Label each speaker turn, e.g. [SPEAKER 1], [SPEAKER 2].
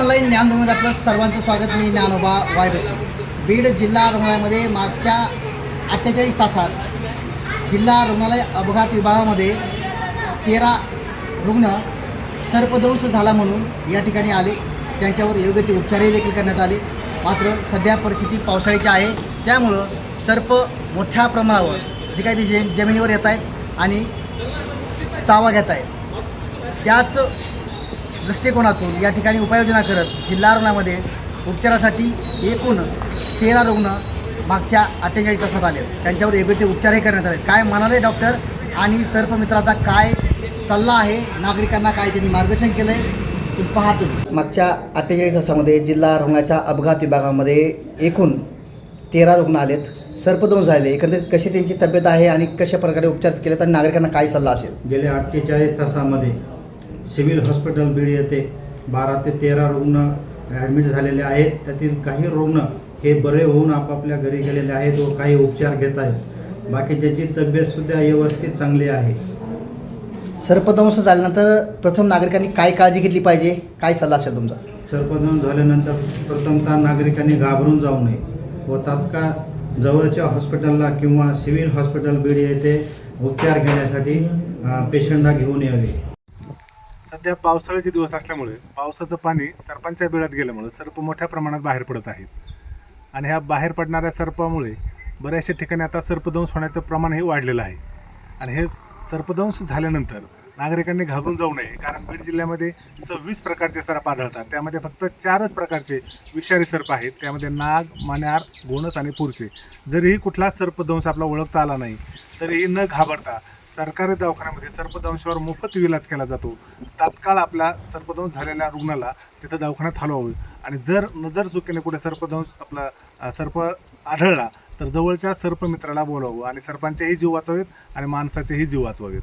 [SPEAKER 1] Online ज्ञानभूमीत आपलं सर्वांचं स्वागत. मी ज्ञानोबा वायरस. बीड जिल्हा रुग्णालयामध्ये मागच्या 48 तासात जिल्हा रुग्णालय अपघात विभागामध्ये 13 रुग्ण सर्पदंश झाला म्हणून या ठिकाणी आले. त्यांच्यावर योग्य ते उपचारही देखील करण्यात आले. मात्र सध्या परिस्थिती पावसाळ्याची आहे, त्यामुळं सर्प मोठ्या प्रमाणावर जे काही ते जमिनीवर येत आहेत आणि चावा घेत आहेत. त्याच दृष्टिकोनातून या ठिकाणी उपाययोजना करत जिल्हा रुग्णामध्ये उपचारासाठी एकूण 13 रुग्ण मागच्या 48 तासात आले. त्यांच्यावर योग्य ते उपचारही करण्यात आले. काय म्हणाले डॉक्टर आणि सर्पमित्राचा काय सल्ला आहे, नागरिकांना काय त्यांनी मार्गदर्शन केलं आहे ते पाहतो. मागच्या 48 तासामध्ये जिल्हा रुग्णाच्या अपघात विभागामध्ये एकूण 13 रुग्ण आलेत, सर्पदंश झाले. एकंदरीत कशी त्यांची तब्येत आहे आणि कशा प्रकारे उपचार केले तर नागरिकांना काय सल्ला असेल?
[SPEAKER 2] गेल्या 48 तासामध्ये सिव्हिल हॉस्पिटल बीड येथे 12 ते 13 रुग्ण ॲडमिट झालेले आहेत. त्यातील काही रुग्ण हे बरे होऊन आपापल्या घरी गेलेले आहेत व काही उपचार घेत आहेत. बाकीच्याची तब्येतसुद्धा व्यवस्थित चांगली आहे.
[SPEAKER 1] सर्पदंश झाल्यानंतर प्रथम नागरिकांनी काय काळजी घेतली पाहिजे, काय सल्ला असेल तुमचा?
[SPEAKER 2] सर्पदंश झाल्यानंतर प्रथमतः नागरिकांनी घाबरून जाऊ नये व तात्काळ जवळच्या हॉस्पिटलला किंवा सिव्हिल हॉस्पिटल बीड येथे उपचार घेण्यासाठी पेशंटला घेऊन यावे.
[SPEAKER 3] सध्या पावसाळ्याचे दिवस असल्यामुळे पावसाचं पाणी सर्पांच्या बिळात गेल्यामुळे सर्प मोठ्या प्रमाणात बाहेर पडत आहेत आणि ह्या बाहेर पडणाऱ्या सर्पामुळे बऱ्याचशा ठिकाणी आता सर्पदंश होण्याचं प्रमाणही वाढलेलं आहे. आणि हे सर्पदंश झाल्यानंतर नागरिकांनी घाबरून जाऊ नये, कारण बीड जिल्ह्यामध्ये 26 प्रकारचे सर्प आढळतात. त्यामध्ये फक्त 4च प्रकारचे विषारी सर्प आहेत. त्यामध्ये नाग, मण्यार, गोणस आणि पुरसे. जरीही कुठला सर्पदंश आपला ओळखता आला नाही तरीही न घाबरता सरकारी दवाखान्यामध्ये सर्पदंशावर मोफत इलाज केला जातो. तात्काळ आपला सर्पदंश झालेल्या रुग्णाला तिथं दवाखान्यात हलवावे आणि जर नजर चुकीने कुठे सर्प आढळला तर जवळच्या सर्पमित्राला बोलावं आणि सर्पांचेही जीव वाचवावेत आणि माणसाचेही जीव वाचवावेत.